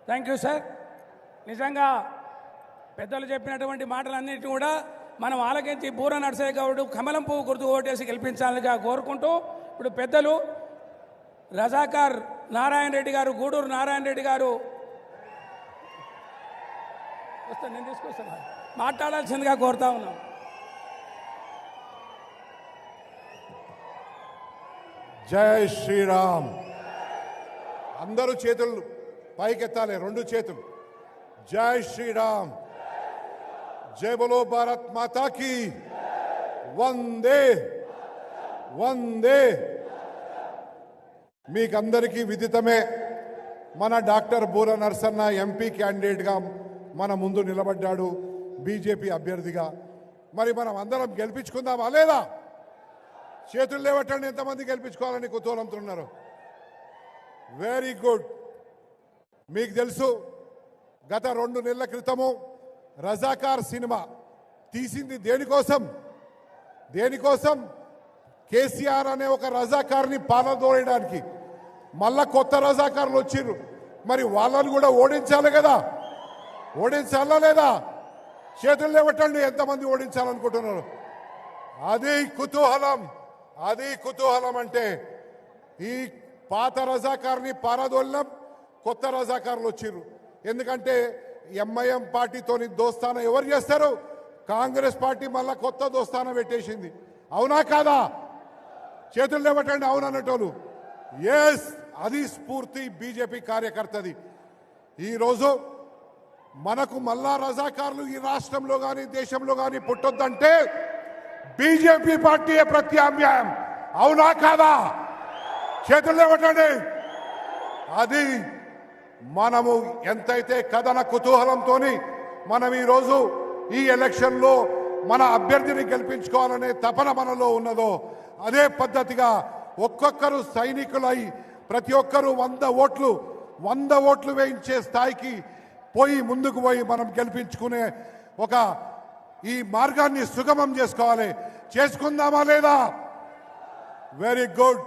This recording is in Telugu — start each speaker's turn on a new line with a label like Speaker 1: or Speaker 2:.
Speaker 1: Thank you sir. నిజంగా పెద్దలు చెప్పినటువంటి మాటలన్నింటినీ కూడా మనం ఆలకించి బూర నరసయ్య గౌడ్ కమలం పువ్వు గుర్తు ఓటేసి గెలిపించాలిగా కోరుకుంటూ ఇప్పుడు పెద్దలు రజాకార్ నారాయణ రెడ్డి గారు, గూడూరు నారాయణ రెడ్డి గారు వస్తాను, నేను తీసుకొస్తాను, మాట్లాడాల్సిందిగా కోరుతా ఉన్నాం.
Speaker 2: జై శ్రీరామ్. అందరూ చేతులు పైకెత్తాలి, రెండు చేతులు. జై శ్రీరామ్. జై బోలో భారత్ మాతా కీ. వందే వందే. మీకందరికీ విదితమే, మన డాక్టర్ బూర నరసన్న ఎంపీ క్యాండిడేట్గా మన ముందు నిలబడ్డాడు, బీజేపీ అభ్యర్థిగా. మరి మనం అందరం గెలిపించుకుందామా లేదా? చేతులు లేవట్టండి, ఎంతమంది గెలిపించుకోవాలని కుతూహలంతో ఉన్నారు. Very good. మీకు తెలుసు, గత 2 నెలల క్రితము రజాకార్ సినిమా తీసింది దేనికోసం? కేసీఆర్ అనే ఒక రజాకార్ని పాలదోయడానికి. మళ్ళా కొత్త రజాకారులు వచ్చిర్రు, మరి వాళ్ళని కూడా ఓడించాలి కదా, ఓడించాలా లేదా? చేతులు లేవట్టండి, ఎంతమంది ఓడించాలనుకుంటున్నారు? అది కుతూహలం అంటే ఈ పాత రజాకార్ని పారదోలినాం, కొత్త రజాకారులు వచ్చిర్రు. ఎందుకంటే ఎంఐఎం పార్టీతోని దోస్తాన ఎవరు చేస్తారు? కాంగ్రెస్ పార్టీ మళ్ళా కొత్త దోస్తాన పెట్టేసింది. అవునా కాదా? చేతులు లేవటండి అవునన్నటోళ్ళు. ఎస్, అది స్ఫూర్తి బీజేపీ కార్యకర్తది. ఈరోజు మనకు మళ్ళా రజాకారులు ఈ రాష్ట్రంలో కానీ దేశంలో కానీ పుట్టొద్దంటే బీజేపీ పార్టీయే ప్రత్యామ్నాయం. అవునా కాదా? చేతులు లేవటండి. అది మనము ఎంతైతే కథన కుతూహలంతో మనం ఈరోజు ఈ ఎలక్షన్లో మన అభ్యర్థిని గెలిపించుకోవాలనే తపన మనలో ఉన్నదో, అదే పద్ధతిగా ఒక్కొక్కరు సైనికులై ప్రతి ఒక్కరూ 100 ఓట్లు వేయించే స్థాయికి ముందుకు పోయి మనం గెలిపించుకునే ఒక ఈ మార్గాన్ని సుగమం చేసుకోవాలి. చేసుకుందామా లేదా? Very good.